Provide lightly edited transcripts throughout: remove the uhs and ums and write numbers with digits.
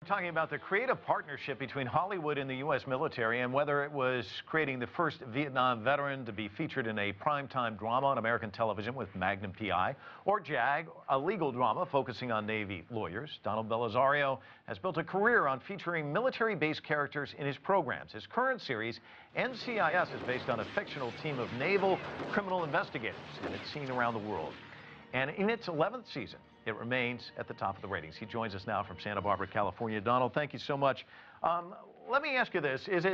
Talking about the creative partnership between Hollywood and the U.S. military, and whether it was creating the first Vietnam veteran to be featured in a primetime drama on American television with Magnum PI, or JAG, a legal drama focusing on Navy lawyers. Donald Bellisario has built a career on featuring military-based characters in his programs. His current series, NCIS, is based on a fictional team of Naval Criminal Investigators, and it's seen around the world. And in its 11th season, it remains at the top of the ratings. He joins us now from Santa Barbara, California. Donald, thank you so much. Let me ask you this: is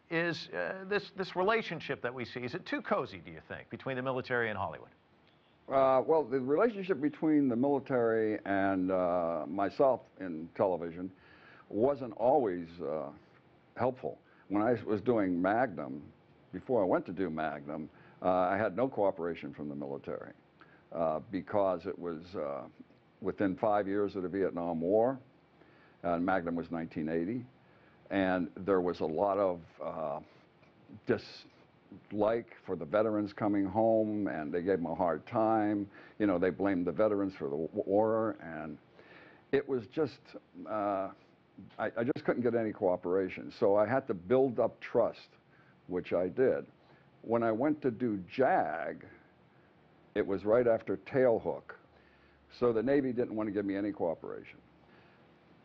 this relationship that we see, is it too cozy, do you think, between the military and Hollywood? Well, the relationship between the military and myself in television wasn't always helpful. When I was doing Magnum, before I went to do Magnum, I had no cooperation from the military because it was within 5 years of the Vietnam War, and Magnum was 1980, and there was a lot of dislike for the veterans coming home, and they gave them a hard time. You know, they blamed the veterans for the war, and it was just, I just couldn't get any cooperation. So I had to build up trust, which I did. When I went to do JAG, it was right after Tailhook. So the Navy didn't want to give me any cooperation.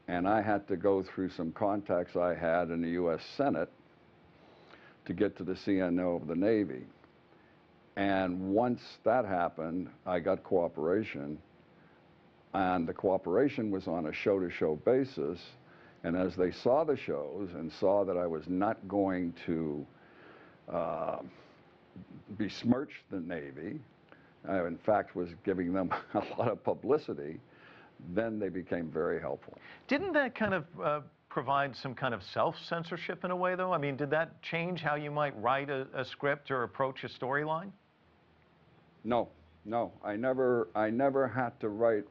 And I had to go through some contacts I had in the U.S. Senate to get to the CNO of the Navy. And once that happened, I got cooperation. And the cooperation was on a show-to-show basis. And as they saw the shows and saw that I was not going to besmirch the Navy, I, in fact, was giving them a lot of publicity, then they became very helpful. Didn't that kind of provide some kind of self-censorship in a way, though? I mean, did that change how you might write a script or approach a storyline? No, no. I never had to write.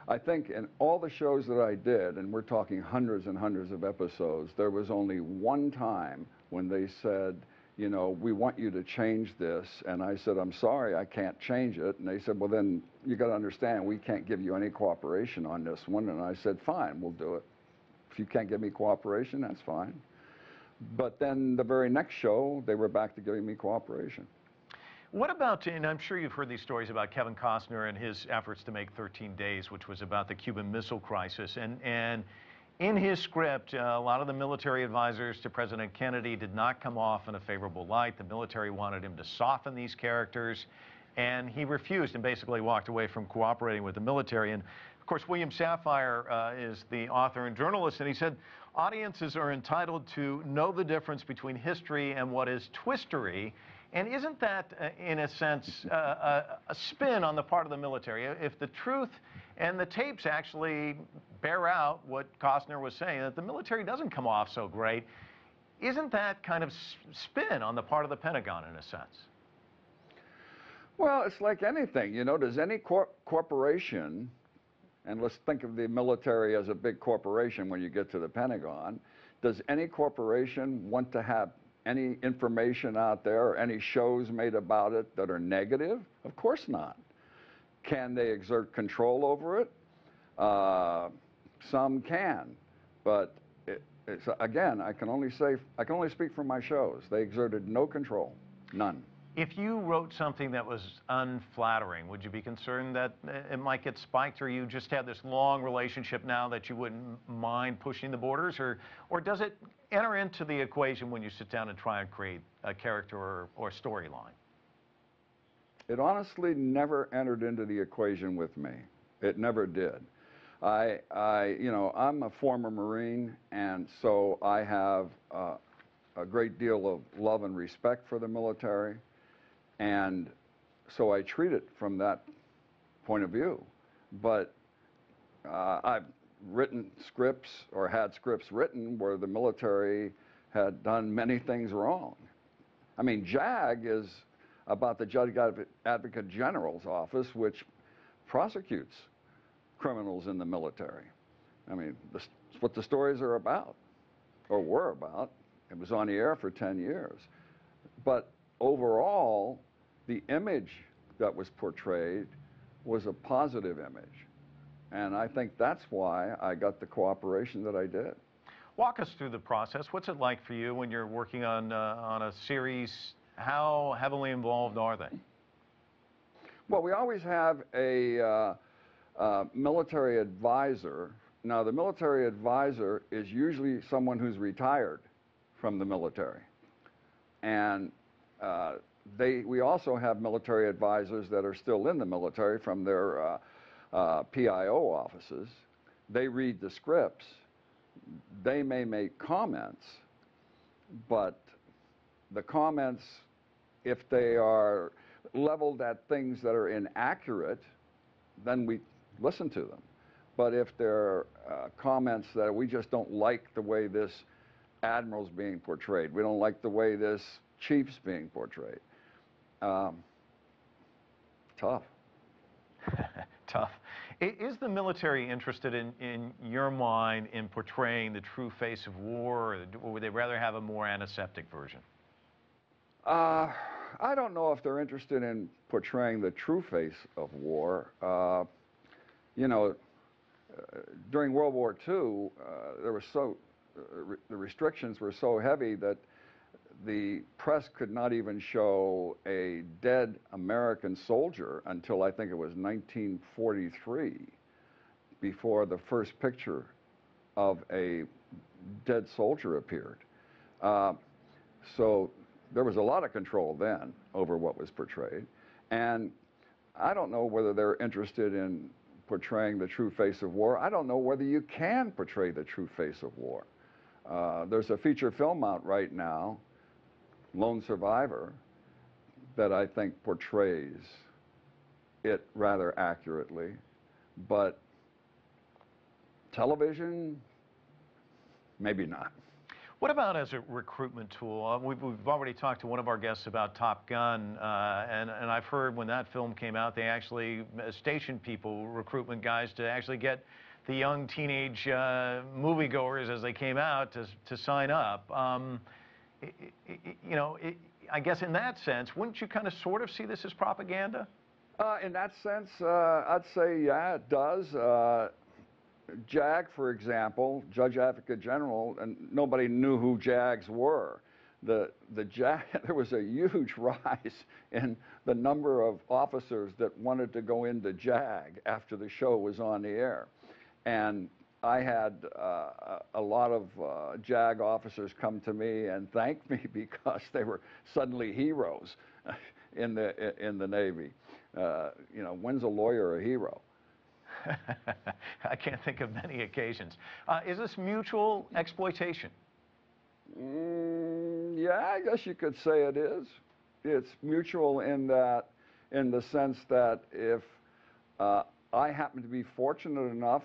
I think in all the shows that I did, and we're talking hundreds and hundreds of episodes, there was only one time when they said, you know, we want you to change this. And I said, I'm sorry, I can't change it. And they said, well, then you got to understand, we can't give you any cooperation on this one. And I said, fine, we'll do it. If you can't give me cooperation, that's fine. But then the very next show, they were back to giving me cooperation. What about, and I'm sure you've heard these stories about Kevin Costner and his efforts to make 13 Days, which was about the Cuban Missile Crisis. And in his script, a lot of the military advisors to President Kennedy did not come off in a favorable light. The military wanted him to soften these characters, and he refused and basically walked away from cooperating with the military. And of course, William Safire is the author and journalist, and he said audiences are entitled to know the difference between history and what is twistery. And isn't that, in a sense, a spin on the part of the military? If the truth and the tapes actually bear out what Costner was saying, that the military doesn't come off so great, isn't that kind of spin on the part of the Pentagon, in a sense? Well, it's like anything. You know, does any corporation, and let's think of the military as a big corporation when you get to the Pentagon, does any corporation want to have any information out there or any shows made about it that are negative? Of course not. Can they exert control over it? Some can, but again, I can only speak for my shows. They exerted no control, none. If you wrote something that was unflattering, would you be concerned that it might get spiked, or you just have this long relationship now that you wouldn't mind pushing the borders, or does it enter into the equation when you sit down and try and create a character or storyline? It honestly never entered into the equation with me. It never did. You know, I'm a former Marine, and so I have a great deal of love and respect for the military, and so I treat it from that point of view. But I've written scripts or had scripts written where the military had done many things wrong. I mean, JAG is about the Judge Advocate General's office, which prosecutes criminals in the military. I mean, that's what the stories are about, or were about. It was on the air for 10 years. But overall, the image that was portrayed was a positive image. And I think that's why I got the cooperation that I did. Walk us through the process. What's it like for you when you're working on a series? How heavily involved are they? Well, we always have a military advisor. Now, the military advisor is usually someone who's retired from the military. And we also have military advisors that are still in the military from their PIO offices. They read the scripts. They may make comments, but the comments, if they are leveled at things that are inaccurate, then we listen to them. But if they're comments that we just don't like the way this admiral's being portrayed, we don't like the way this chief's being portrayed, tough. Tough. Is the military interested in your mind in portraying the true face of war, or would they rather have a more antiseptic version? I don't know if they're interested in portraying the true face of war. You know, during World War II, the restrictions were so heavy that the press could not even show a dead American soldier until I think it was 1943, before the first picture of a dead soldier appeared. So there was a lot of control then over what was portrayed. And I don't know whether they're interested in portraying the true face of war. I don't know whether you can portray the true face of war. There's a feature film out right now, Lone Survivor, that I think portrays it rather accurately. But television, maybe not. What about as a recruitment tool? We've already talked to one of our guests about Top Gun, and I've heard when that film came out, they actually stationed people, recruitment guys, to actually get the young teenage moviegoers as they came out to sign up. You know, I guess in that sense, wouldn't you kind of sort of see this as propaganda? In that sense, I'd say, yeah, it does. JAG, for example, Judge Advocate General, and nobody knew who JAGs were. The JAG, there was a huge rise in the number of officers that wanted to go into JAG after the show was on the air. And I had a lot of JAG officers come to me and thank me because they were suddenly heroes in the Navy. You know, when's a lawyer a hero? I can't think of many occasions. Is this mutual exploitation? Yeah, I guess you could say it is. It's mutual in the sense that if I happen to be fortunate enough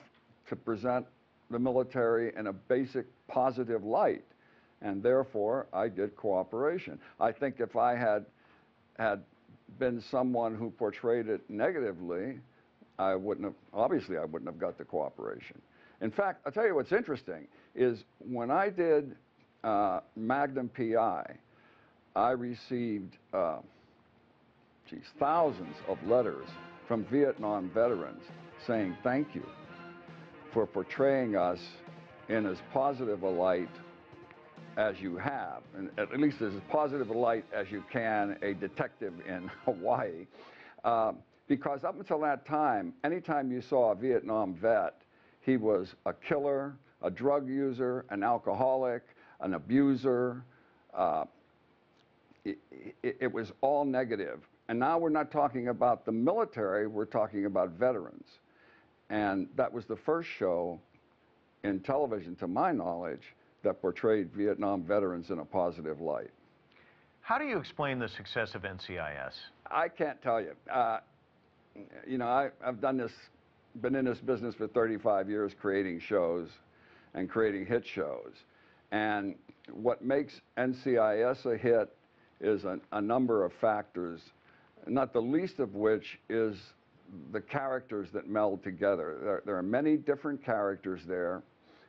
to present the military in a basic positive light, and therefore I get cooperation. I think if I had been someone who portrayed it negatively, I wouldn't have got the cooperation. In fact, I'll tell you what's interesting is when I did Magnum PI, I received thousands of letters from Vietnam veterans saying thank you for portraying us in as positive a light as you have, and at least as positive a light as you can, a detective in Hawaii. Because up until that time, anytime you saw a Vietnam vet, he was a killer, a drug user, an alcoholic, an abuser. It was all negative. And now we're not talking about the military, we're talking about veterans. And that was the first show in television, to my knowledge, that portrayed Vietnam veterans in a positive light. How do you explain the success of NCIS? I can't tell you. You know, I've been in this business for 35 years creating shows and creating hit shows. And what makes NCIS a hit is a number of factors, not the least of which is the characters that meld together. There are many different characters there.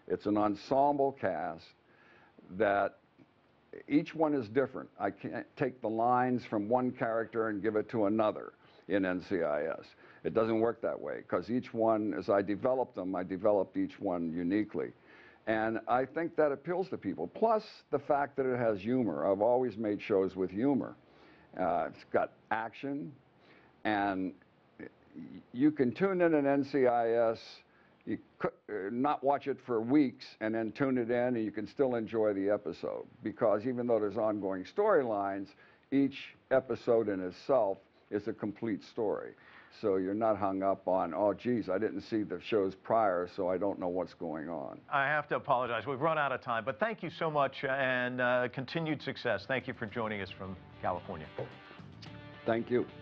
It's an ensemble cast that each one is different. I can't take the lines from one character and give it to another in NCIS. It doesn't work that way, because each one, as I developed them, I developed each one uniquely. And I think that appeals to people. Plus the fact that it has humor. I've always made shows with humor. It's got action, and you can tune in an NCIS, you could not watch it for weeks, and then tune it in, and you can still enjoy the episode. Because even though there's ongoing storylines, each episode in itself is a complete story. So you're not hung up on, oh, geez, I didn't see the shows prior, so I don't know what's going on. I have to apologize. We've run out of time, but thank you so much, and continued success. Thank you for joining us from California. Thank you.